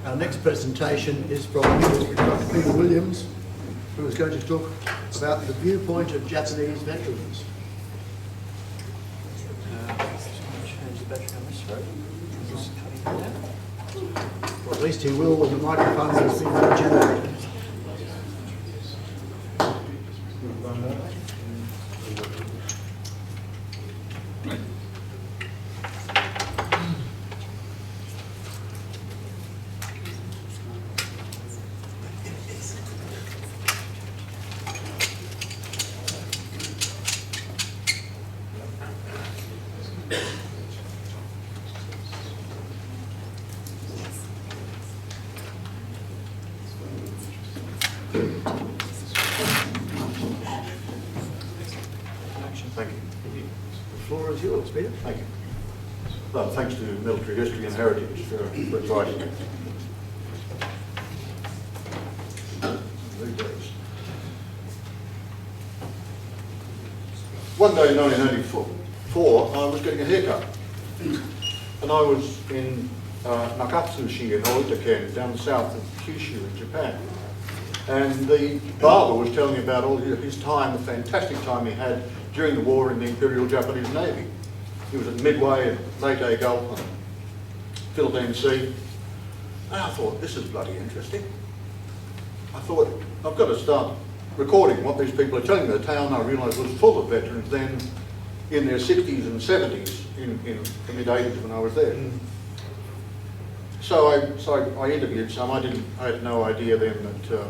Our next presentation is from Dr. Peter Williams, who is going to talk about the viewpoint of Japanese veterans. Change the battery on this road. Just cutting that down. Or at least he will when the microphone has been regenerated. Thank you. The floor is yours, Peter. Thank you. Well, thanks to Military History and Heritage for inviting me. One day in 1984, I was getting a haircut. And I was in Nakatsushi in Oita-ken, down south of Kyushu in Japan. And the barber was telling me about all his time, the fantastic time he had during the war in the Imperial Japanese Navy. He was at Midway and Leyte Gulf and Philippine Sea. And I thought, this is bloody interesting. I thought, I've got to start recording what these people are telling me. The town, I realised, was full of veterans then in their 60s and 70s, in the mid-80s when I was there. So I interviewed some. I had no idea then that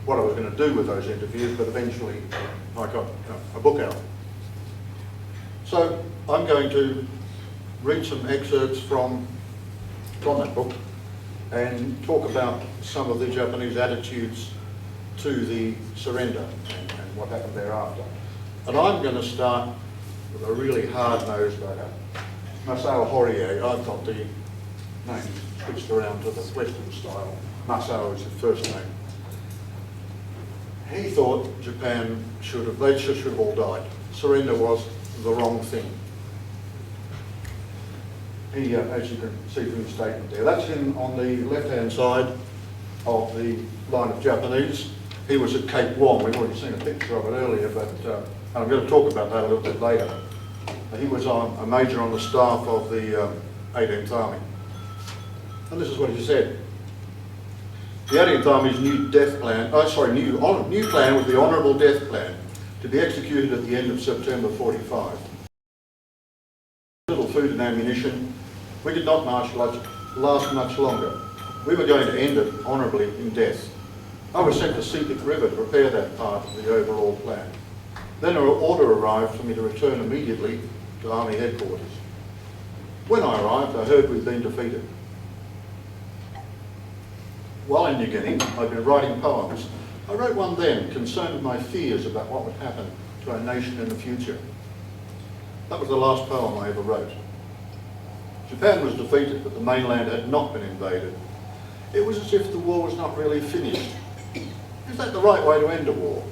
what I was going to do with those interviews, but eventually I got a book out. So I'm going to read some excerpts from that book and talk about some of the Japanese attitudes to the surrender and what happened thereafter. And I'm going to start with a really hard-nosed guy, Masao Horie. I've got the name switched around to the Western style. Masao is his first name. He thought Japan should have all died. Surrender was the wrong thing. He, as you can see from his statement there, that's him on the left-hand side of the line of Japanese. He was at Cape Wong. We've already seen a picture of it earlier, but I'm going to talk about that a little bit later. He was a major on the staff of the 18th Army. And this is what he said. The 18th Army's new new plan was the honourable death plan to be executed at the end of September 45. Little food and ammunition, we did not last much longer. We were going to end it honourably in death. I was sent to Sepik River to prepare that part of the overall plan. Then an order arrived for me to return immediately to Army headquarters. When I arrived, I heard we'd been defeated. While in New Guinea, I'd been writing poems. I wrote one then, concerned with my fears about what would happen to our nation in the future. That was the last poem I ever wrote. Japan was defeated, but the mainland had not been invaded. It was as if the war was not really finished. Is that the right way to end a war?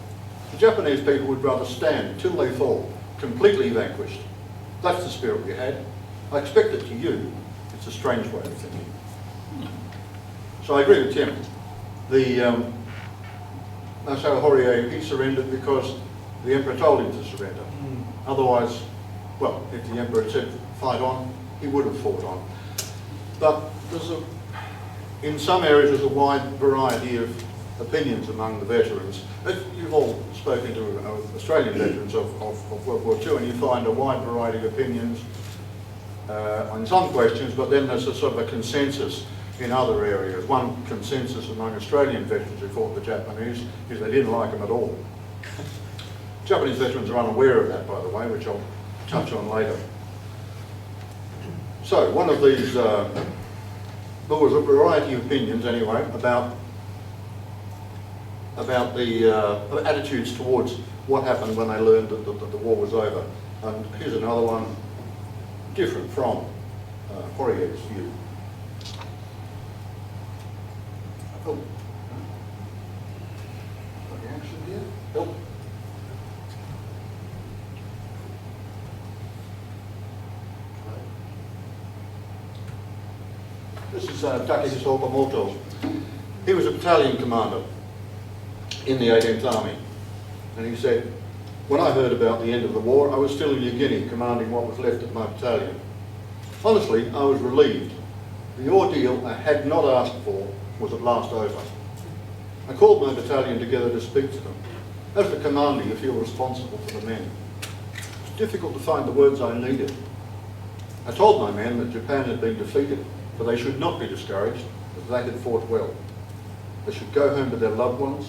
The Japanese people would rather stand till they fall, completely vanquished. That's the spirit we had. I expect it to you. It's a strange way of thinking. So I agree with Tim. The Masao Horie, he surrendered because the Emperor told him to surrender. Otherwise, well, if the Emperor had said fight on, he would have fought on. But in some areas there's a wide variety of opinions among the veterans. You've all spoken to Australian veterans of World War II, and you find a wide variety of opinions on some questions, but then there's a sort of a consensus in other areas. One consensus among Australian veterans who fought the Japanese is they didn't like them at all. Japanese veterans are unaware of that, by the way, which I'll touch on later. So, one of these, there was a variety of opinions anyway about the attitudes towards what happened when they learned that the war was over. And here's another one, different from Horier's view. Oh. Got the action here? Help. This is Takis Okamoto. He was a battalion commander in the 18th Army. And he said, when I heard about the end of the war, I was still in New Guinea, commanding what was left of my battalion. Honestly, I was relieved. The ordeal I had not asked for was at last over. I called my battalion together to speak to them. As the commander, you feel responsible for the men. It was difficult to find the words I needed. I told my men that Japan had been defeated, but they should not be discouraged, as they had fought well. They should go home to their loved ones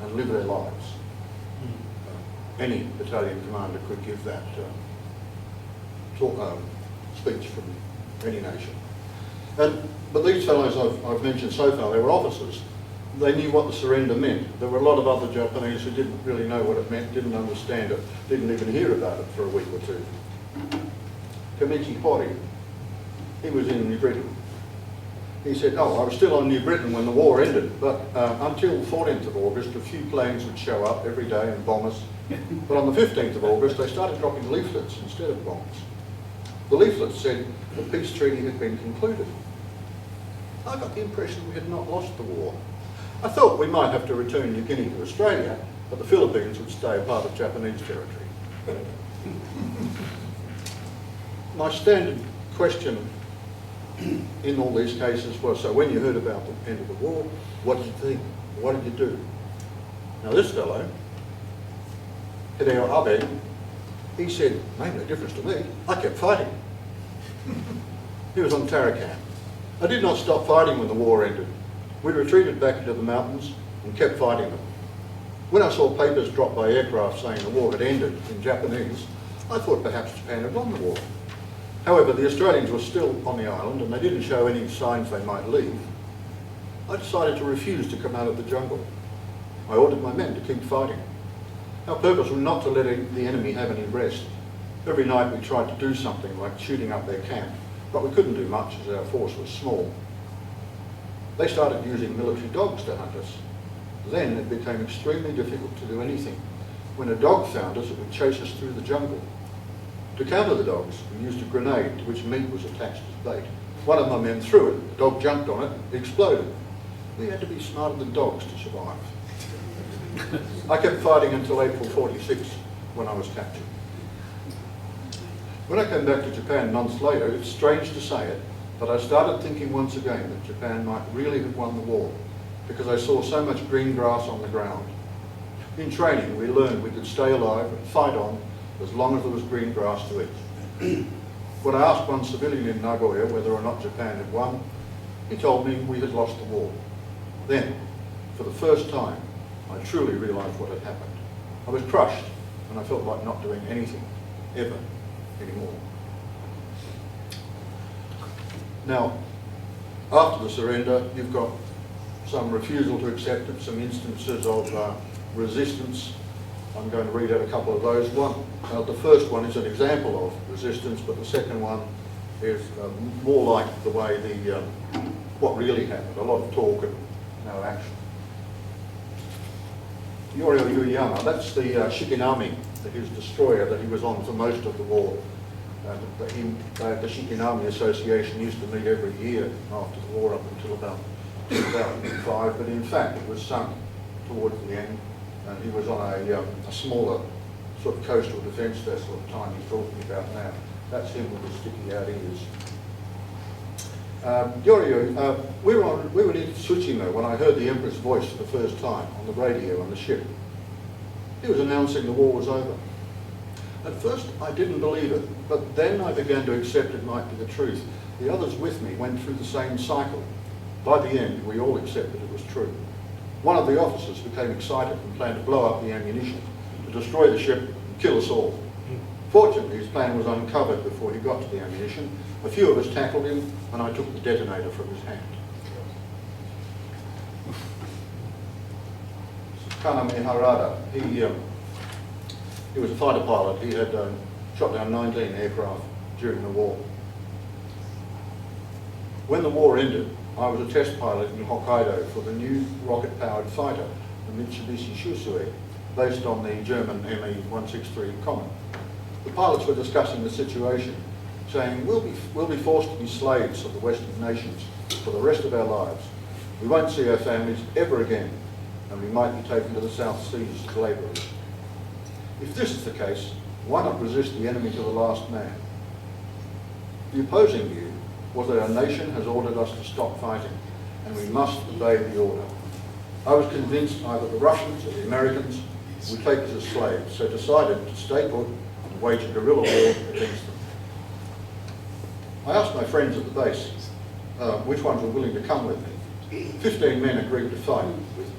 and live their lives. Any battalion commander could give that speech from any nation. But these fellows I've mentioned so far, they were officers. They knew what the surrender meant. There were a lot of other Japanese who didn't really know what it meant, didn't understand it, didn't even hear about it for a week or two. Kamichi Hori, he was in New Britain. He said, oh, I was still on New Britain when the war ended, but until 14th of August, a few planes would show up every day and bomb us. But on the 15th of August, they started dropping leaflets instead of bombs. The leaflets said the peace treaty had been concluded. I got the impression we had not lost the war. I thought we might have to return New Guinea to Australia, but the Philippines would stay a part of Japanese territory. My standard question in all these cases was, so when you heard about the end of the war, what did you think? What did you do? Now this fellow, Hideo Abe, he said, made no difference to me, I kept fighting. He was on Tarakan. I did not stop fighting when the war ended. We retreated back into the mountains and kept fighting them. When I saw papers dropped by aircraft saying the war had ended in Japanese, I thought perhaps Japan had won the war. However, the Australians were still on the island and they didn't show any signs they might leave. I decided to refuse to come out of the jungle. I ordered my men to keep fighting. Our purpose was not to let the enemy have any rest. Every night we tried to do something like shooting up their camp, but we couldn't do much as our force was small. They started using military dogs to hunt us. Then it became extremely difficult to do anything. When a dog found us, it would chase us through the jungle. To counter the dogs, we used a grenade to which meat was attached as bait. One of my men threw it, the dog jumped on it, it exploded. We had to be smarter than dogs to survive. I kept fighting until April 46, when I was captured. When I came back to Japan months later, it's strange to say it, but I started thinking once again that Japan might really have won the war, because I saw so much green grass on the ground. In training, we learned we could stay alive and fight on as long as there was green grass to eat. When I asked one civilian in Nagoya whether or not Japan had won, he told me we had lost the war. Then, for the first time, I truly realised what had happened. I was crushed, and I felt like not doing anything, ever, anymore. Now, after the surrender, you've got some refusal to accept it, some instances of resistance. I'm going to read out a couple of those. The first one is an example of resistance, but the second one is more like the way what really happened, a lot of talk and no action. Yorio Uyama, that's the Shikinami, his destroyer that he was on for most of the war. The Shikinami Association used to meet every year after the war up until about 2005, but in fact it was sunk towards the end, and he was on a smaller sort of coastal defence vessel at the time he's talking about now. That's him with the sticky out ears. Yorio, we were in Tsushima when I heard the Emperor's voice for the first time on the radio on the ship. He was announcing the war was over. At first I didn't believe it, but then I began to accept it might be the truth. The others with me went through the same cycle. By the end, we all accepted it was true. One of the officers became excited and planned to blow up the ammunition, to destroy the ship and kill us all. Fortunately, his plan was uncovered before he got to the ammunition. A few of us tackled him, and I took the detonator from his hand. Kaname Harada, he was a fighter pilot. He had shot down 19 aircraft during the war. When the war ended, I was a test pilot in Hokkaido for the new rocket-powered fighter, the Mitsubishi Shusui, based on the German Me-163 Comet. The pilots were discussing the situation, saying, we'll be forced to be slaves of the Western nations for the rest of our lives. We won't see our families ever again, and we might be taken to the South Seas as labourers. If this is the case, why not resist the enemy to the last man? The opposing view was that our nation has ordered us to stop fighting, and we must obey the order. I was convinced either the Russians or the Americans would take us as slaves, so decided to stay put and wage a guerrilla war against them. I asked my friends at the base which ones were willing to come with me. 15 men agreed to fight with me.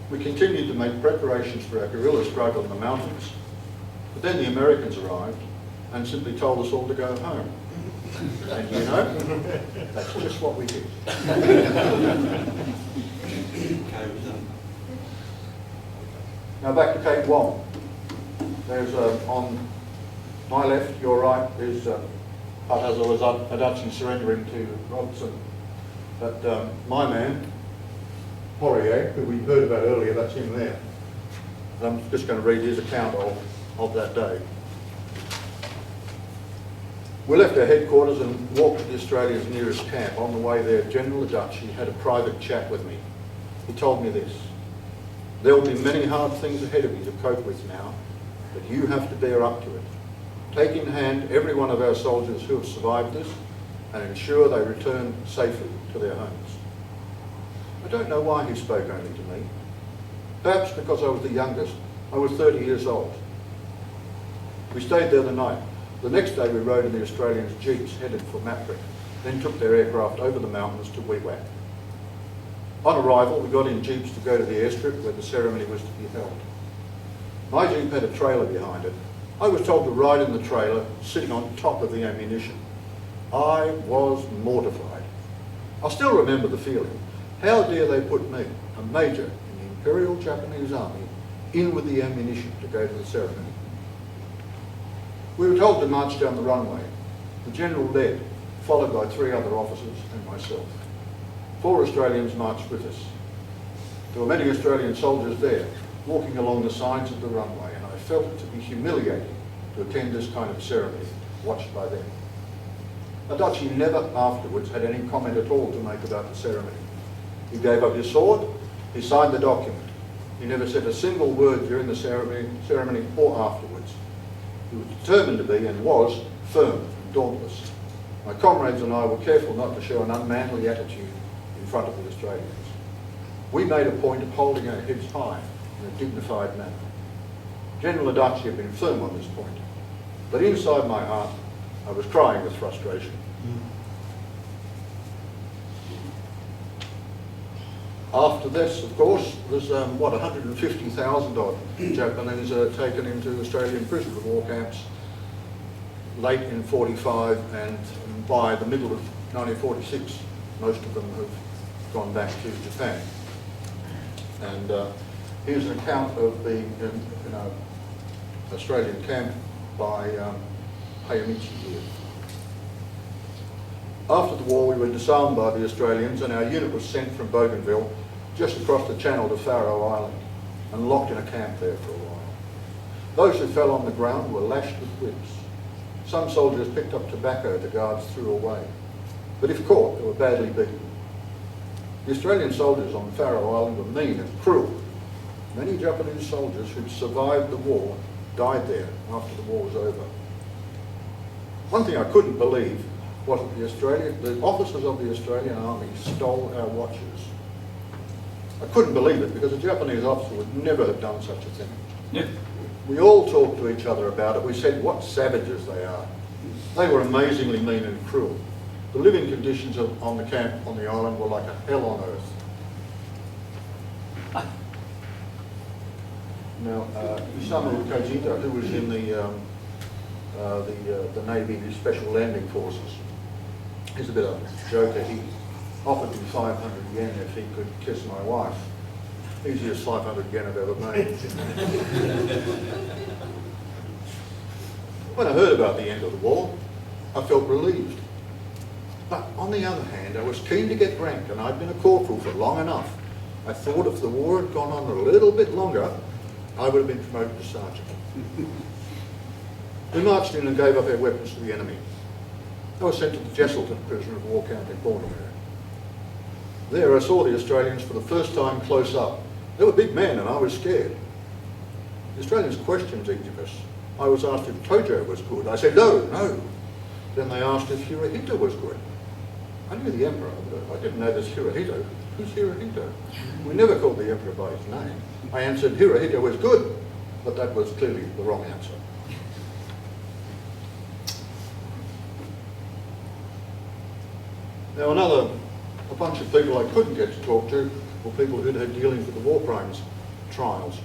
We continued to make preparations for our guerrilla struggle in the mountains, but then the Americans arrived and simply told us all to go home. And you know, that's just what we did. Now back to Cape Wong. There's on my left, your right, is Patazo Adachi surrendering to Robertson. But my man, Poirier, who we heard about earlier, that's him there. And I'm just going to read his account of that day. We left our headquarters and walked to the Australians' nearest camp. On the way there, General Adachi had a private chat with me. He told me this: there will be many hard things ahead of you to cope with now, but you have to bear up to it. Take in hand every one of our soldiers who have survived this and ensure they return safely to their homes. I don't know why he spoke only to me. Perhaps because I was the youngest. I was 30 years old. We stayed there the night. The next day we rode in the Australians' jeeps headed for Maprick, then took their aircraft over the mountains to Wewak. On arrival, we got in jeeps to go to the airstrip where the ceremony was to be held. My jeep had a trailer behind it. I was told to ride in the trailer, sitting on top of the ammunition. I was mortified. I still remember the feeling. How dare they put me, a major in the Imperial Japanese Army, in with the ammunition to go to the ceremony. We were told to march down the runway. The General led, followed by 3 other officers and myself. 4 Australians marched with us. There were many Australian soldiers there, walking along the sides of the runway, and I felt it to be humiliating to attend this kind of ceremony, watched by them. Adachi never afterwards had any comment at all to make about the ceremony. He gave up his sword, he signed the document. He never said a single word during the ceremony or afterwards. He was determined to be, and was, firm and dauntless. My comrades and I were careful not to show an unmanly attitude in front of the Australians. We made a point of holding our heads high in a dignified manner. General Adachi had been firm on this point, but inside my heart I was crying with frustration. After this, of course, there's 150,000 odd Japanese taken into Australian prison, the war camps, late in 45, and by the middle of 1946, most of them have gone back to Japan. And here's an account of being in an Australian camp by Hayamichi here. After the war, we were disarmed by the Australians, and our unit was sent from Bougainville just across the channel to Faroe Island and locked in a camp there for a while. Those who fell on the ground were lashed with whips. Some soldiers picked up tobacco the guards threw away, but if caught, they were badly beaten. The Australian soldiers on Faroe Island were mean and cruel. Many Japanese soldiers who'd survived the war died there after the war was over. One thing I couldn't believe was that the officers of the Australian Army stole our watches. I couldn't believe it because a Japanese officer would never have done such a thing. Yeah. We all talked to each other about it. We said what savages they are. They were amazingly mean and cruel. The living conditions on the camp on the island were like a hell on earth. Now, Isamu Kajita, who was in the Navy Special Landing Forces, he's a bit of a joker. He offered me 500 yen if he could kiss my wife. Easiest 500 yen I've ever made. When I heard about the end of the war, I felt relieved. But on the other hand, I was keen to get rank, and I'd been a corporal for long enough. I thought if the war had gone on a little bit longer, I would have been promoted to sergeant. We marched in and gave up our weapons to the enemy. I was sent to the Jesselton prisoner of war camp in Baltimore. There I saw the Australians for the first time close up. They were big men and I was scared. The Australians questioned each of us. I was asked if Tojo was good. I said, no, no. Then they asked if Hirohito was good. I knew the Emperor, but I didn't know this Hirohito. Who's Hirohito? We never called the Emperor by his name. I answered Hirohito was good, but that was clearly the wrong answer. Now a bunch of people I couldn't get to talk to were people who'd had dealings with the war crimes trials.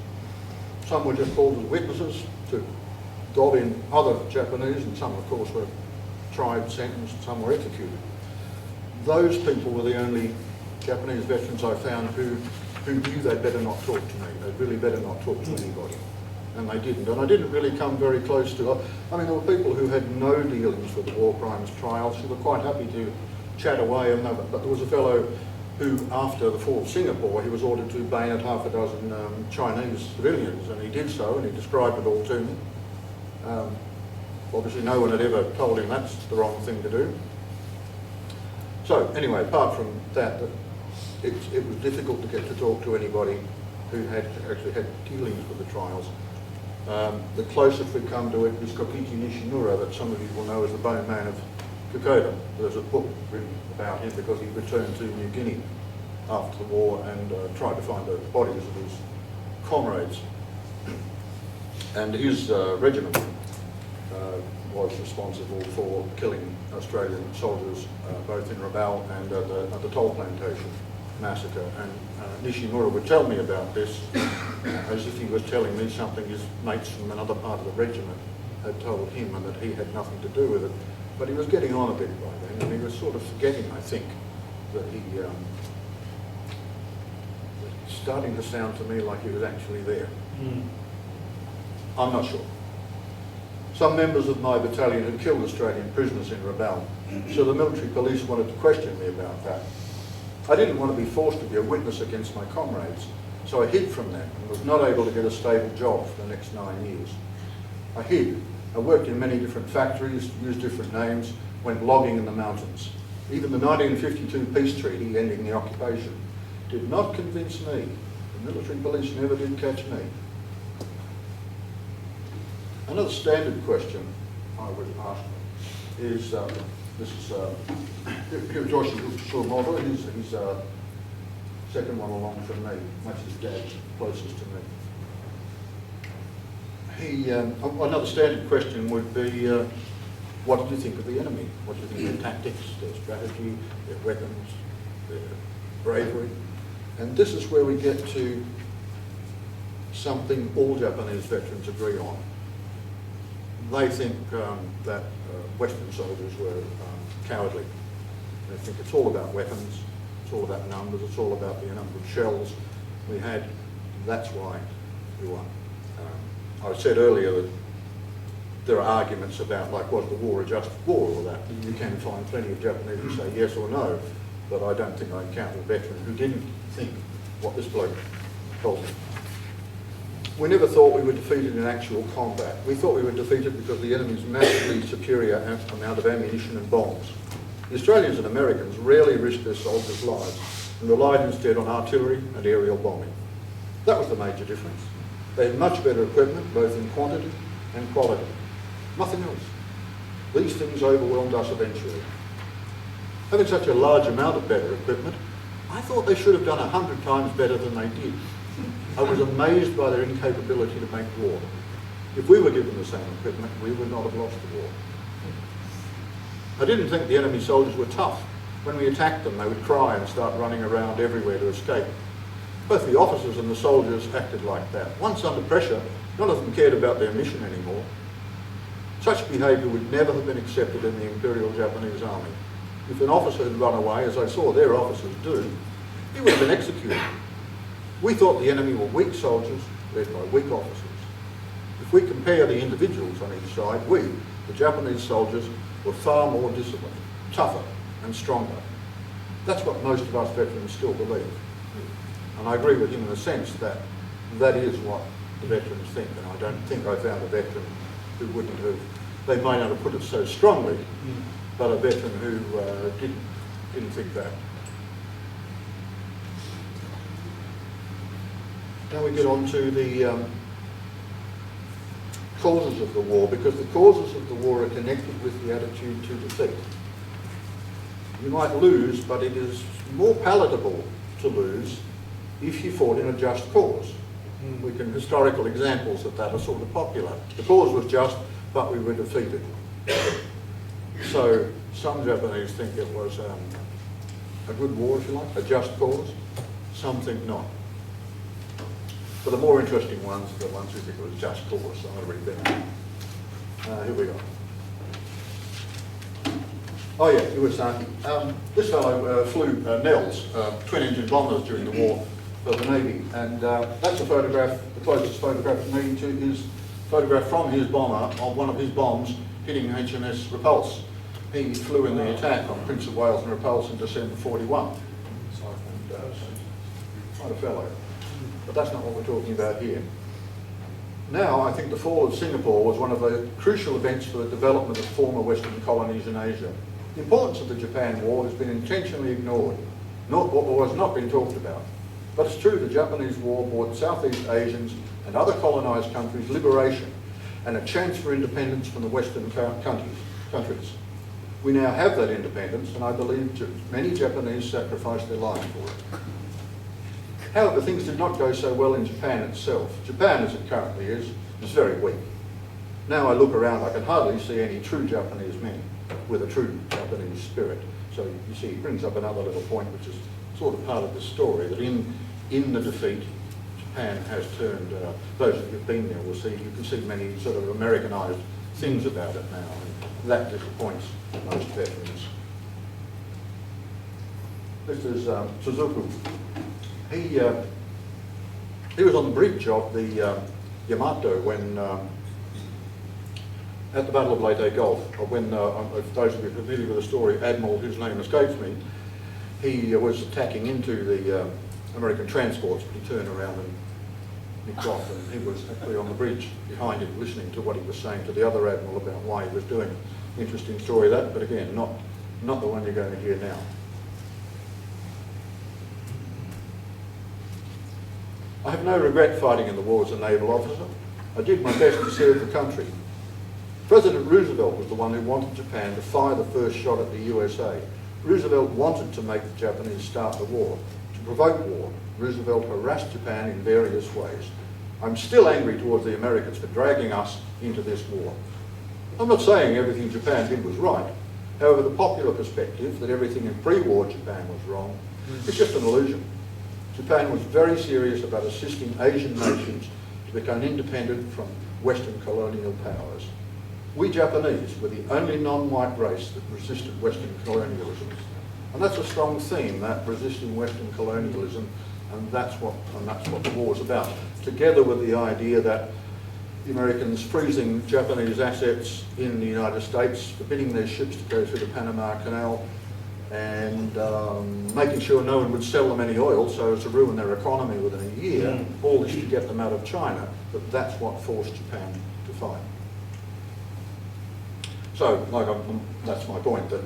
Some were just called as witnesses to gob in other Japanese, and some of course were tried, sentenced, some were executed. Those people were the only Japanese veterans I found who knew they'd better not talk to me. They'd really better not talk to anybody. And they didn't. And I didn't really come very close to, I mean, there were people who had no dealings with the war crimes trials who were quite happy to chat away, but there was a fellow who, after the fall of Singapore, he was ordered to bayonet half a dozen Chinese civilians, and he did so, and he described it all to me. Obviously no one had ever told him that's the wrong thing to do. So anyway, apart from that, it was difficult to get to talk to anybody who had actually had dealings with the trials. The closest we've come to it was Kokichi Nishimura, that some of you will know as the Bone Man of Kokoda. There's a book written about him because he returned to New Guinea after the war and tried to find the bodies of his comrades. And his regiment was responsible for killing Australian soldiers both in Rabaul and at the Toll Plantation massacre. And Nishimura would tell me about this as if he was telling me something his mates from another part of the regiment had told him, and that he had nothing to do with it. But he was getting on a bit by then, and he was sort of forgetting, I think, that it's starting to sound to me like he was actually there. I'm not sure. Some members of my battalion had killed Australian prisoners in Rabaul, so the military police wanted to question me about that. I didn't want to be forced to be a witness against my comrades, so I hid from them and was not able to get a stable job for the next 9 years. I hid. I worked in many different factories, used different names, went logging in the mountains. Even the 1952 peace treaty ending the occupation did not convince me. The military police never did catch me. Another standard question I would ask is, this is Hiroshi Furumoto. He's second one along from me, much as Dad's closest to me. Another standard question would be, what did you think of the enemy? What did you think of their tactics, their strategy, their weapons, their bravery? And this is where we get to something all Japanese veterans agree on. They think that Western soldiers were cowardly. They think it's all about weapons, it's all about numbers, it's all about the number of shells we had. That's why we won. I said earlier that there are arguments about, like, was the war a just war or that? You can find plenty of Japanese who say yes or no, but I don't think I encountered a veteran who didn't think what this bloke told me. We never thought we were defeated in actual combat. We thought we were defeated because the enemy's massively superior amount of ammunition and bombs. The Australians and Americans rarely risked their soldiers' lives and relied instead on artillery and aerial bombing. That was the major difference. They had much better equipment, both in quantity and quality. Nothing else. These things overwhelmed us eventually. Having such a large amount of better equipment, I thought they should have done 100 times better than they did. I was amazed by their incapability to make war. If we were given the same equipment, we would not have lost the war. I didn't think the enemy soldiers were tough. When we attacked them, they would cry and start running around everywhere to escape. Both the officers and the soldiers acted like that. Once under pressure, none of them cared about their mission anymore. Such behaviour would never have been accepted in the Imperial Japanese Army. If an officer had run away, as I saw their officers do, he would have been executed. We thought the enemy were weak soldiers led by weak officers. If we compare the individuals on each side, we, the Japanese soldiers, were far more disciplined, tougher and stronger. That's what most of us veterans still believe. And I agree with him in the sense that that is what the veterans think, and I don't think I found a veteran who wouldn't have, they might not have put it so strongly, but a veteran who didn't think that. Now we get on to the causes of the war, because the causes of the war are connected with the attitude to defeat. You might lose, but it is more palatable to lose if you fought in a just cause. We can, historical examples of that are sort of popular. The cause was just, but we were defeated. So some Japanese think it was a good war, if you like, a just cause. Some think not. But the more interesting ones are the ones who think it was just cause. So I'm going to read them. Here we go. Oh yeah, he was saying, this fellow flew Nels, twin-engine bombers during the war for the Navy, and that's a photograph, the closest photograph to me to his photograph from his bomber of one of his bombs hitting HMS Repulse. He flew in the attack on Prince of Wales and Repulse in December 41. And, quite a fellow. But that's not what we're talking about here. Now, I think the fall of Singapore was one of the crucial events for the development of former Western colonies in Asia. The importance of the Japan War has been intentionally ignored, or has not been talked about. But it's true, the Japanese War brought Southeast Asians and other colonised countries liberation and a chance for independence from the Western countries. We now have that independence, and I believe many Japanese sacrificed their lives for it. However, things did not go so well in Japan itself. Japan, as it currently is very weak. Now I look around, I can hardly see any true Japanese men with a true Japanese spirit. So you see, it brings up another little point, which is sort of part of the story, that in the defeat, Japan has turned, those of you who've been there will see, you can see many sort of Americanized things about it now, and that disappoints most veterans. This is Suzuki. He was on the bridge of the Yamato when, at the Battle of Leyte Gulf, when, if those of you familiar with the story, Admiral, whose name escapes me, he was attacking into the American transports, but he turned around and nicked off, and he was actually on the bridge behind him, listening to what he was saying to the other Admiral about why he was doing it. Interesting story that, but again, not the one you're going to hear now. I have no regret fighting in the war as a naval officer. I did my best to serve the country. President Roosevelt was the one who wanted Japan to fire the first shot at the USA. Roosevelt wanted to make the Japanese start the war. To provoke war, Roosevelt harassed Japan in various ways. I'm still angry towards the Americans for dragging us into this war. I'm not saying everything Japan did was right. However, the popular perspective that everything in pre-war Japan was wrong is just an illusion. Japan was very serious about assisting Asian nations to become independent from Western colonial powers. We Japanese were the only non-white race that resisted Western colonialism. And that's a strong theme, that resisting Western colonialism, and that's what the war is about. Together with the idea that the Americans freezing Japanese assets in the United States, forbidding their ships to go through the Panama Canal, and making sure no one would sell them any oil so as to ruin their economy within a year, all this to get them out of China, but that's what forced Japan to fight. So, that's my point, that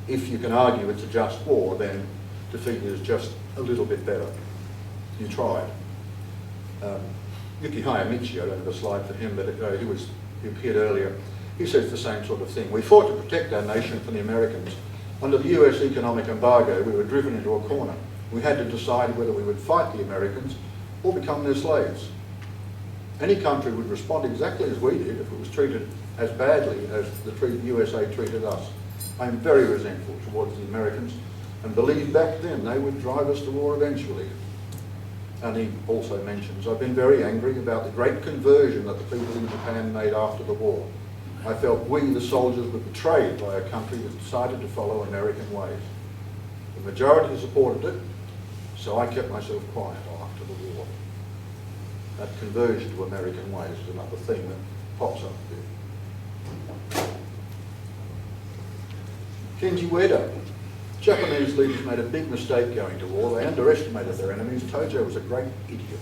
if you can argue it's a just war, then defeat is just a little bit better. You tried. Yuki Hayamichi, I don't have a slide for him, but he appeared earlier. He says the same sort of thing. We fought to protect our nation from the Americans. Under the US economic embargo, we were driven into a corner. We had to decide whether we would fight the Americans or become their slaves. Any country would respond exactly as we did if it was treated as badly as the USA treated us. I am very resentful towards the Americans and believe back then they would drive us to war eventually. And he also mentions, I've been very angry about the great conversion that the people in Japan made after the war. I felt we, the soldiers, were betrayed by a country that decided to follow American ways. The majority supported it, so I kept myself quiet after the war. That conversion to American ways is another thing that pops up there. Kenji Ueda. Japanese leaders made a big mistake going to war. They underestimated their enemies. Tojo was a great idiot.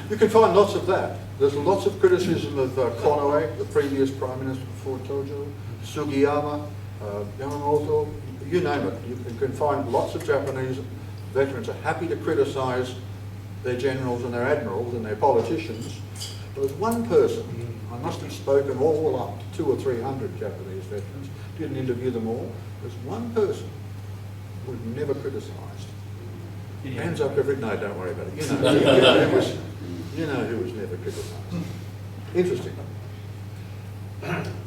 You can find lots of that. There's lots of criticism of Konoe, the previous Prime Minister before Tojo, Sugiyama, Yamamoto, you name it. You can find lots of Japanese veterans are happy to criticise their generals and their admirals and their politicians. There was one person, I must have spoken all up to 200 or 300 Japanese veterans, didn't interview them all. There's one person who never criticised. Hands up every no, don't worry about it. You know who was never criticised. Interesting.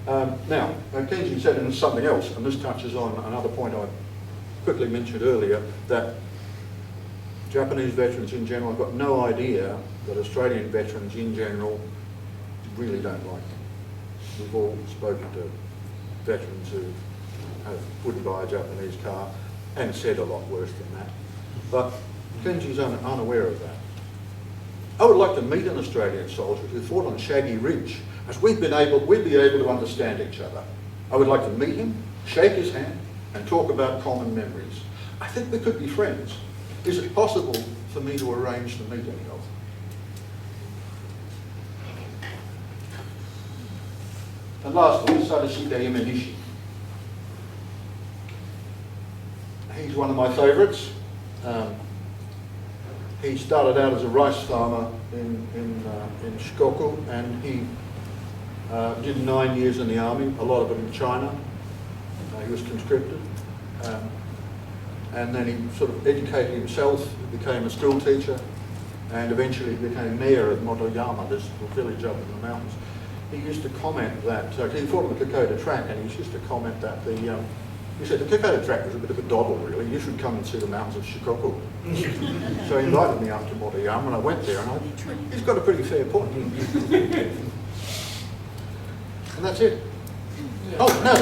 Now, Kenji said something else, and this touches on another point I quickly mentioned earlier, that Japanese veterans in general have got no idea that Australian veterans in general really don't like them. We've all spoken to veterans who wouldn't buy a Japanese car and said a lot worse than that. But Kenji's unaware of that. I would like to meet an Australian soldier who fought on Shaggy Ridge, as we'd be able to understand each other. I would like to meet him, shake his hand, and talk about common memories. I think we could be friends. Is it possible for me to arrange the meeting of them? And lastly, Sadashide Imanishi. He's one of my favourites. He started out as a rice farmer in Shikoku, and he did 9 years in the army, a lot of it in China. He was conscripted. And then he sort of educated himself, became a school teacher, and eventually became mayor of Motoyama, this village up in the mountains. He used to comment that, he fought on the Kokoda track, and he used to comment that he said the Kokoda track was a bit of a doddle really, you should come and see the mountains of Shikoku. So he invited me up to Motoyama, and I went there, and he's got a pretty fair point. And that's it. Oh, no, I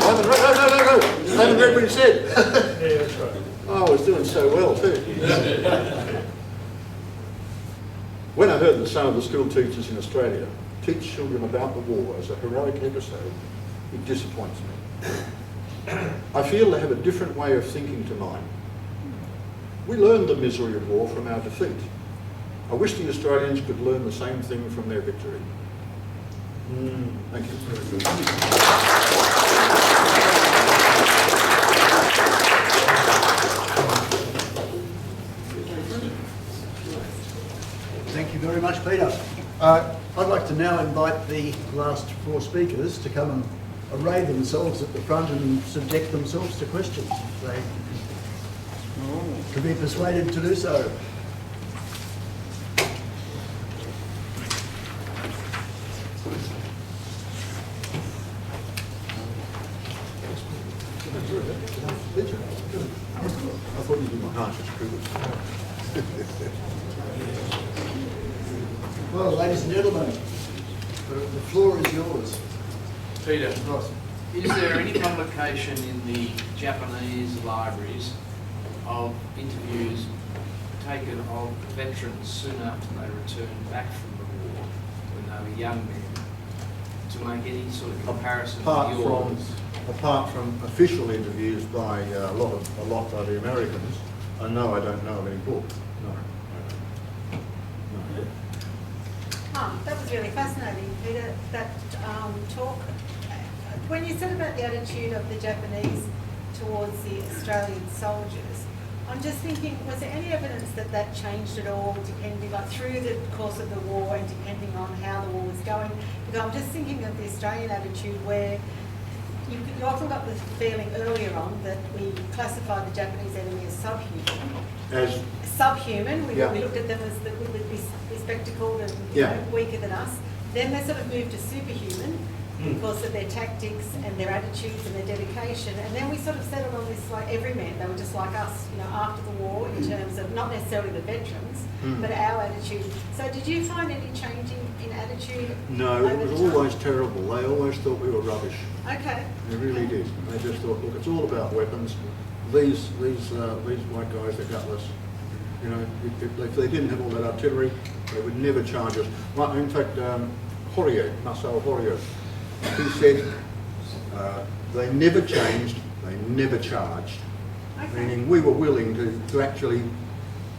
haven't read what he said. Yeah, that's right. Oh, I was doing so well too. When I heard that some of the school teachers in Australia teach children about the war as a heroic episode, it disappoints me. I feel they have a different way of thinking to mine. We learned the misery of war from our defeat. I wish the Australians could learn the same thing from their victory. Thank you. Thank you very much, Peter. I'd like to now invite the last four speakers to come and array themselves at the front and subject themselves to questions if they could be persuaded to do so. I thought you did my harshest criticism. Well, ladies and gentlemen, the floor is yours. Peter, Ross. is there any publication in the Japanese libraries of interviews taken of veterans soon after they returned back from the war, when they were young men, to make any sort of comparison with yours? Apart from official interviews by a lot by the Americans, no, I don't know of any book. No. That was really fascinating, Peter, that talk. When you said about the attitude of the Japanese towards the Australian soldiers, I'm just thinking, was there any evidence that that changed at all, depending, like through the course of the war and depending on how the war was going? Because I'm just thinking of the Australian attitude where you often got the feeling earlier on that we classified the Japanese enemy as subhuman. Subhuman, we looked at them as that we would be spectacled and weaker than us. Then they sort of moved to superhuman because of their tactics and their attitudes and their dedication. And then we sort of settled on this like everyman. They were just like us, after the war in terms of not necessarily the veterans, but our attitude. So did you find any change in attitude? No, it was always terrible. They always thought we were rubbish. Okay. They really did. They just thought, look, it's all about weapons. These white guys are gutless. If they didn't have all that artillery, they would never charge us. In fact, Masao Horio, he said they never changed, they never charged. Okay. Meaning we were willing to actually,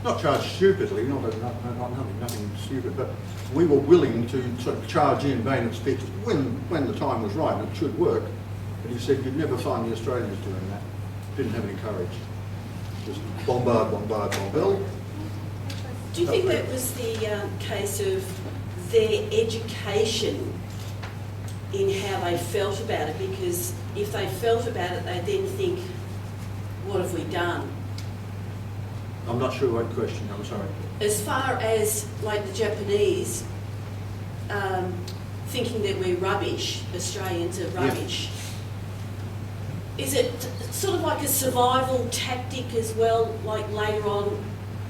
not charge stupidly, nothing stupid, but we were willing to sort of charge in bayonets fixed when the time was right and it should work. But he said you'd never find the Australians doing that. Didn't have any courage. Just bombard, bombard, bombard. Do you think that was the case of their education in how they felt about it? Because if they felt about it, they then think, what have we done? I'm not sure what question, I'm sorry. As far as like the Japanese thinking that we're rubbish, Australians are rubbish, is it sort of like a survival tactic as well, like later on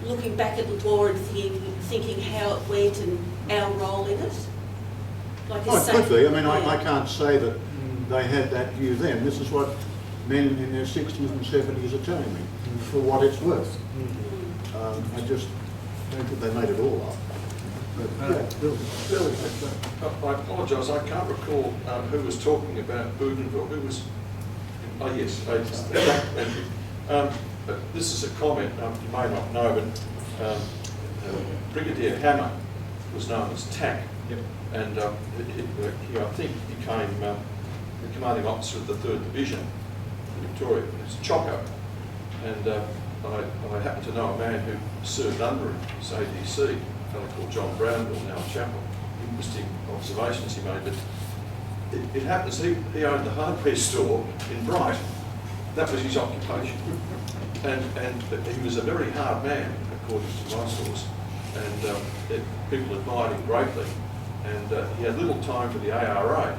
looking back at the war and thinking how it went and our role in it? Like Oh, it could be. I mean, I can't say that they had that view then. This is what men in their 60s and 70s are telling me, for what it's worth. I just don't think they made it all up. But, yeah, Bill, I apologise, I can't recall who was talking about Bougainville. Who was? Oh yes, thank you. But this is a comment you may not know, but Brigadier Hammer was known as TAC, and he, I think, became the commanding officer of the 3rd Division in Victoria. It's Choco, and I happen to know a man who served under him, his ADC, a fellow called John Brownville, now in Chapel. Interesting observations he made, but it happens he owned the hardware store in Bright. That was his occupation. And he was a very hard man, according to my source, and people admired him greatly. And he had little time for the ARA.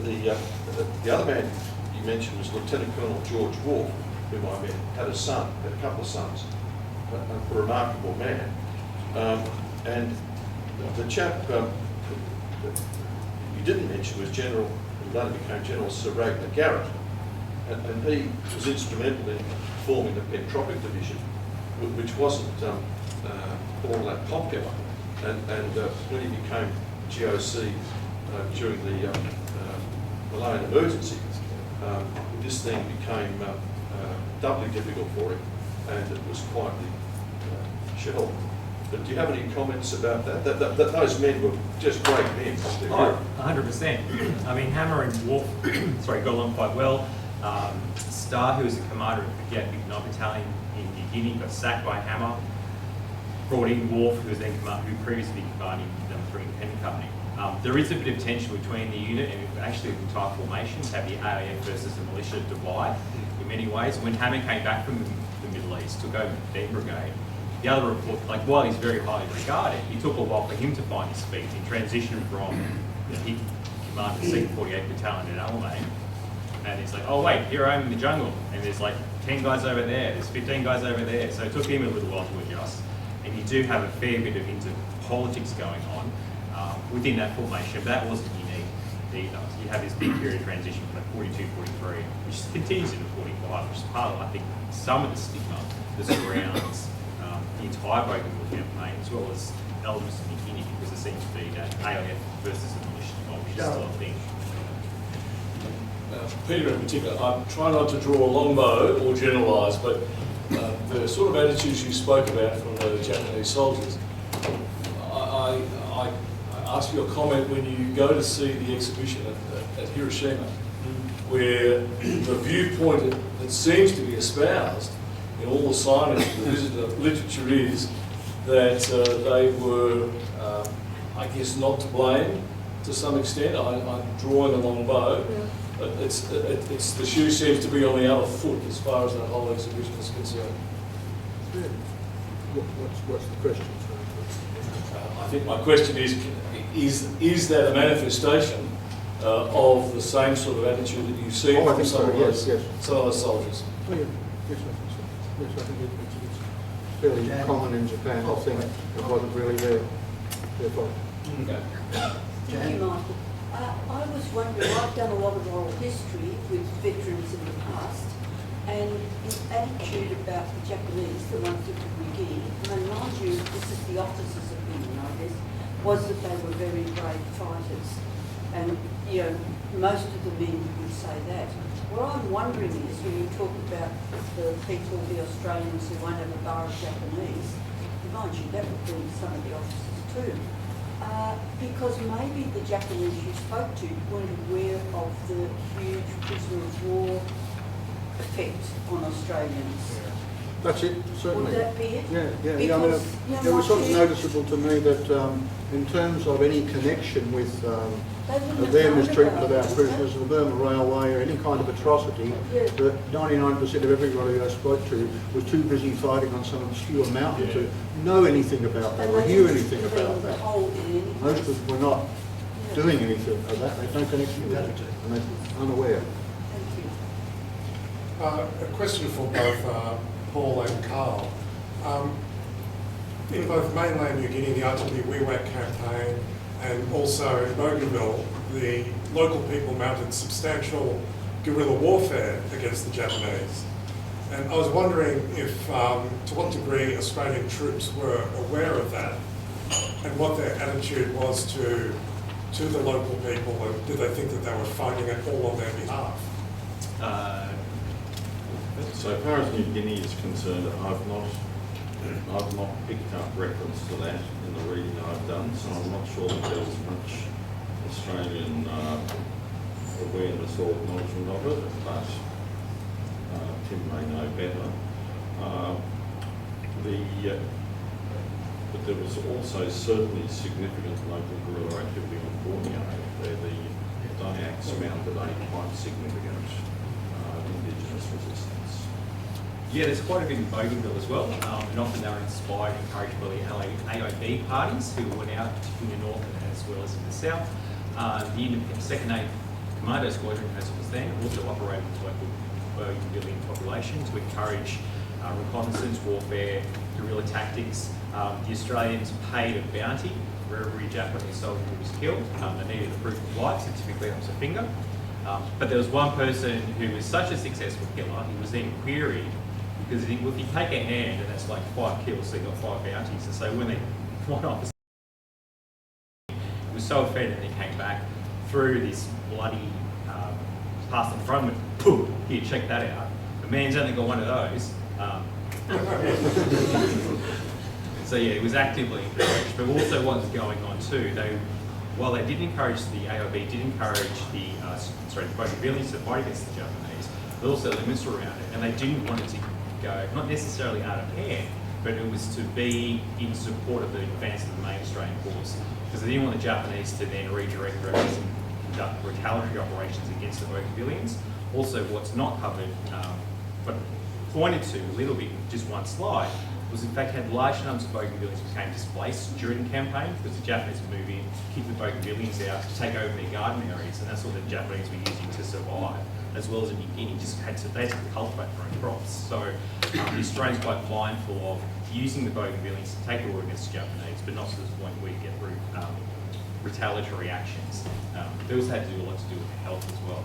The other man you mentioned was Lieutenant Colonel George Wolfe, whom I met, had a couple of sons, a remarkable man. And the chap you didn't mention was General, who later became General Sir Ragnar Garrett. And he was instrumental in forming the Pentropic Division, which wasn't all that popular. And when he became GOC during the Malayan emergency, this thing became doubly difficult for him, and it was quite the shell. But do you have any comments about that? That those men were just great men. Oh, 100%. I mean, Hammer and Wolf, got along quite well. Starr, who was the commander of the Vietnam Battalion in New Guinea, got sacked by Hammer. Brought in Wolf, who was then who previously commanding the 3 Independent Company. There is a bit of tension between the unit and actually the entire formation to have the AIF versus the militia divide in many ways. When Hammer came back from the Middle East, took over the Den Brigade, the other report, like while he's very highly regarded, it took a while for him to find his feet. He transitioned from, he commanded the 2nd 48th Battalion in Alamein, and he's like, oh wait, here I am in the jungle, and there's like 10 guys over there, there's 15 guys over there, so it took him a little while to adjust. And you do have a fair bit of inter-politics going on within that formation, but that wasn't unique either. So you have this big period of transition from 42, 43, which continues into 45, which is part of, I think, some of the stigma that surrounds the entire Bougainville campaign, as well as elements of New Guinea, because there seems to be that AIF versus the militia divide, which is still a thing. Peter in particular, I try not to draw a long bow or generalise, but the sort of attitudes you spoke about from the Japanese soldiers, I ask you a comment when you go to see the exhibition at Hiroshima, where the viewpoint that seems to be espoused in all the signage of the visitor literature is that they were, I guess, not to blame to some extent. I'm drawing a long bow. But it's the shoe seems to be on the other foot as far as that whole exhibition is concerned. What's the question? I think my question is that a manifestation of the same sort of attitude that you see from some of those soldiers? Oh, yeah. Yes, I think it's fairly common in Japan. I think it wasn't really their fault. Okay. Thank you, Michael. I was wondering, I've done a lot of oral history with veterans in the past, and the attitude about the Japanese, the ones that took New Guinea, and mind you, this is the officers' opinion, I guess, was that they were very brave fighters. And, you know, most of the men would say that. What I'm wondering is, when you talk about the people, the Australians who won't have a bar of Japanese, mind you, that would be some of the officers too. Because maybe the Japanese you spoke to weren't aware of the huge prisoner of war effect on Australians. That's it, certainly. Would that be it? Yeah. I mean, Because, it was sort of noticeable to me that in terms of any connection with their mistreatment of our prisoners, the Burma Railway, or any kind of atrocity, that 99% of everybody I spoke to was too busy fighting on some obscure mountain to know anything about that or hear anything about that. Most of them were not doing anything of that. They had no connection with that, and they're unaware. Thank you. A question for both Paul and Karl. In both mainland New Guinea, the anti-WEWAC campaign, and also in Bougainville, the local people mounted substantial guerrilla warfare against the Japanese. And I was wondering if, to what degree Australian troops were aware of that, and what their attitude was to the local people, and did they think that they were fighting it all on their behalf? So far as New Guinea is concerned, I've not picked up reference to that in the reading I've done, so I'm not sure that there was much Australian awareness or acknowledgement of it, but Tim may know better. But there was also certainly significant local guerrilla activity on Borneo, where the Dayaks mounted a quite significant indigenous resistance. Yeah, there's quite a bit in Bougainville as well, and often they were inspired and encouraged by the AOB parties who went out in the north as well as in the south. The independent 2nd 8th Commando Squadron, as it was then, also operated with local Bougainvillean population to encourage reconnaissance, warfare, guerrilla tactics. The Australians paid a bounty for every Japanese soldier who was killed. They needed a proof of life, so typically it was a finger. But there was one person who was such a successful killer, he was then queried, because if you take a hand and that's like 5 kills, so you got 5 bounties. And so when they one officer was so offended, and he came back through this bloody past in front of him, boom, here, check that out. The man's only got one of those. So yeah, it was actively encouraged. But also what was going on too, while they did encourage, the AOB did encourage the Bougainvilleans to fight against the Japanese, there were also limits around it, and they didn't want it to go, not necessarily out of hand, but it was to be in support of the advance of the main Australian force, because they didn't want the Japanese to then redirect their efforts and conduct retaliatory operations against the Bougainvilleans. Also, what's not covered, but pointed to a little bit, just one slide, was in fact had large numbers of Bougainvilleans became displaced during the campaign because the Japanese would move in, kick the Bougainvilleans out to take over their garden areas, and that's what the Japanese were using to survive, as well as in New Guinea, they had to cultivate their own crops. So the Australians quite mindful of using the Bougainvilleans to take the war against the Japanese, but not to the point where you get retaliatory actions. They also had to do a lot to do with health as well.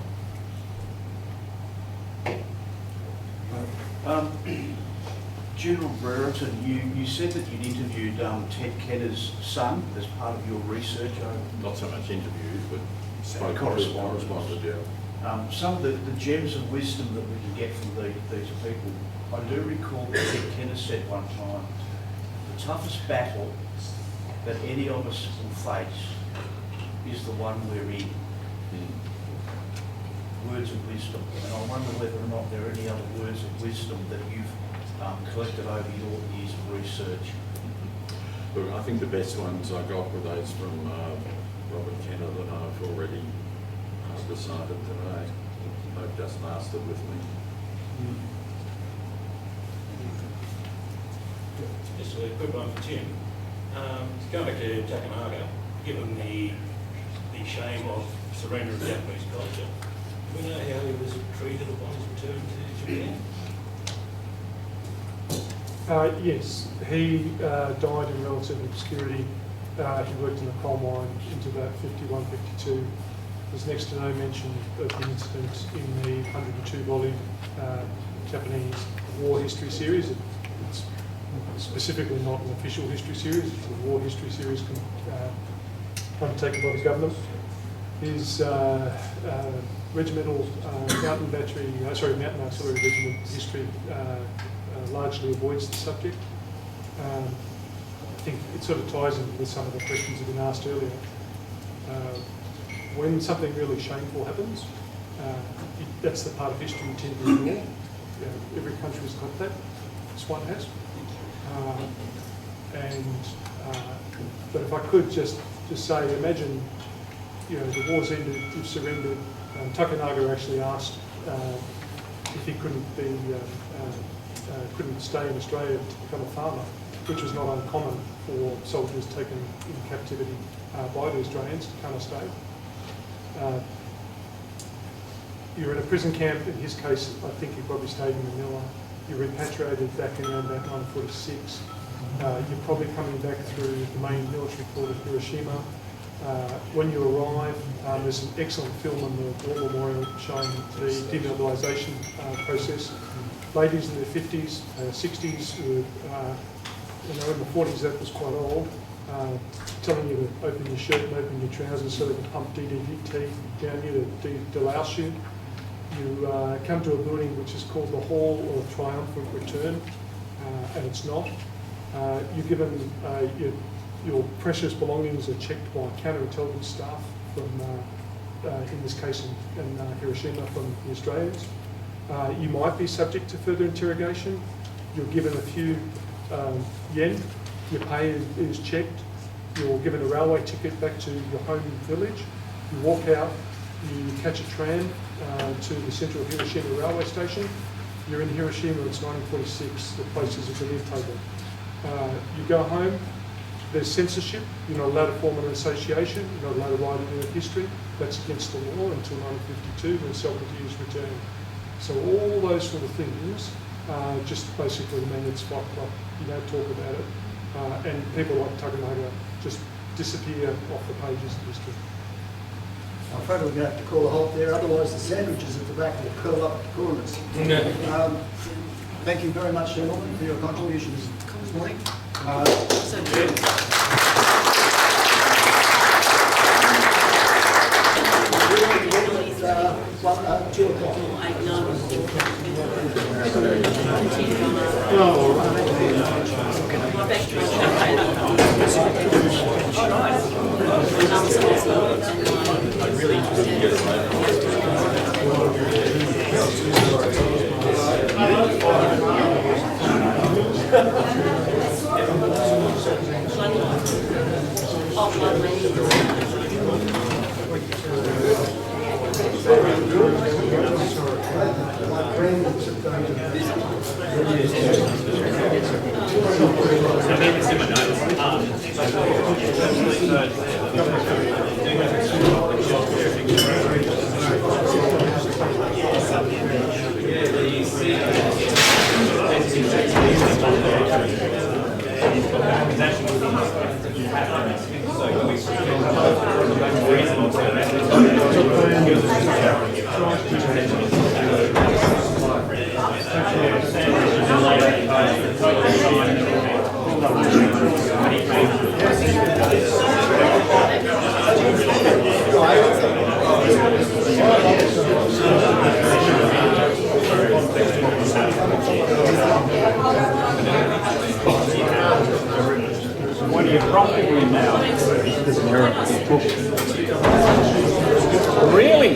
General Brereton, you said that you'd interviewed Ted Kenner's son as part of your research. Not so much interviews, but corresponded, yeah. Some of the gems of wisdom that we can get from these people, I do recall that Ted Kenner said one time, the toughest battle that any of us will face is the one we're in. Words of wisdom. And I wonder whether or not there are any other words of wisdom that you've collected over your years of research. Look, I think the best ones I got were those from Robert Kenner that I've already decided today. They've just mastered with me. Just a quick one for Tim. Going back to Takanaga, given the shame of surrender of Japanese culture, do we know how he was treated upon his return to Japan? Yes, he died in relative obscurity. He worked in a coal mine into about 51, 52. There's next to no mention of the incident in the 102-volume Japanese war history series. It's specifically not an official history series, it's a war history series undertaken by the government. His regimental mountain artillery regiment history largely avoids the subject. I think it sort of ties in with some of the questions that have been asked earlier. When something really shameful happens, that's the part of history you tend to ignore. every country's got that. This one has. But if I could just say, imagine, the war's ended, you've surrendered. Takanaga actually asked if he couldn't stay in Australia to become a farmer, which was not uncommon for soldiers taken in captivity by the Australians to come and stay. You're in a prison camp. In his case, I think he probably stayed in Manila. You're repatriated back in around about 1946. You're probably coming back through the main military port of Hiroshima. When you arrive, there's an excellent film on the War Memorial showing the demobilisation process. Ladies in their 50s, 60s, in the 40s that was quite old, telling you to open your shirt and open your trousers so they can pump DDT down you to delouse you. You come to a building which is called the Hall of Triumphant Return, and it's not. You're given your precious belongings are checked by counterintelligence staff from, in this case in Hiroshima, from the Australians. You might be subject to further interrogation. You're given a few yen. Your pay is checked. You're given a railway ticket back to your home village. You walk out. You catch a tram to the central Hiroshima railway station. You're in Hiroshima. It's 1946. The place is a billiard table. You go home. There's censorship. You're not allowed to form an association. You're not allowed to write in history. That's against the law until 1952 when sovereignty is returned. So all those sort of things just basically mean it's fight club. You don't talk about it. And people like Takanaga just disappear off the pages of history. I'm afraid we're going to have to call a halt there, otherwise the sandwiches at the back will curl up at the corners. Thank you very much, gentlemen, for your contributions this morning. What are you practically now? Really?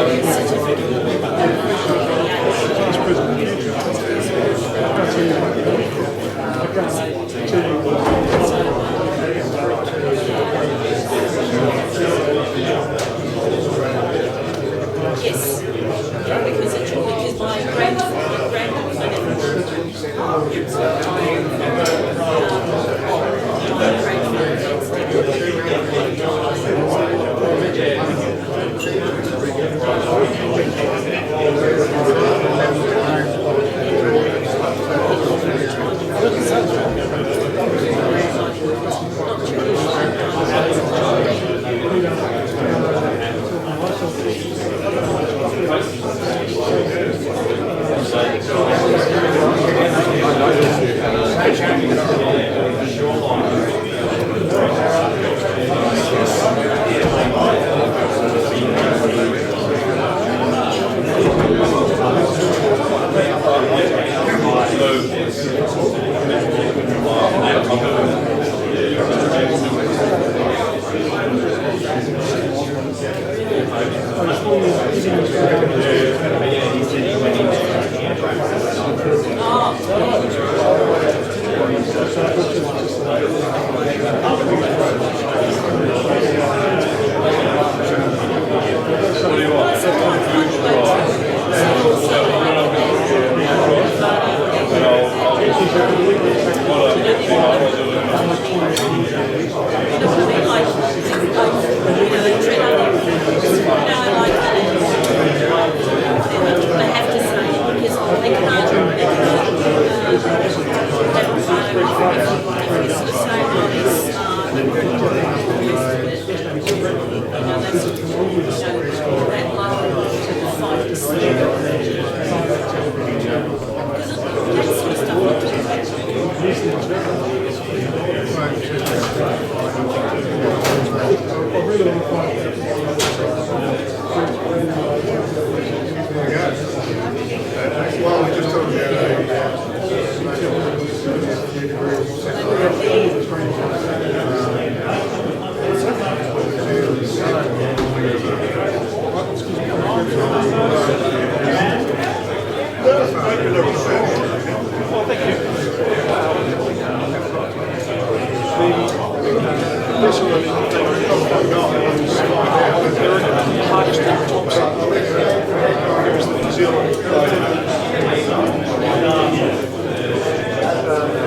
Henry. Well, we just talked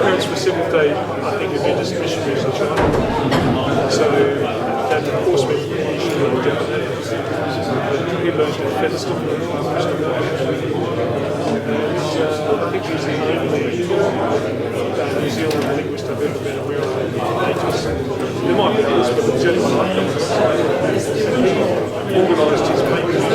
Parents Pacific Day, I think, event is missionaries in China. So that, of course, meant the Japanese. He learned to feather stuff. I think he's the only New Zealand linguist I've ever been aware of in ages. There might be others, but it's the only one I've done. Organised his papers.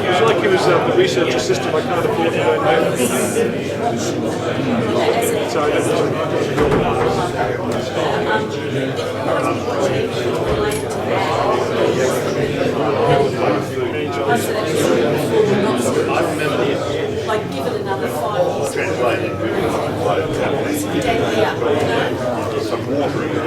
It's like he was the research assistant. I can't afford to learn that. So I remember this. Like, give it another 5 years. translated. Yeah. Some water in the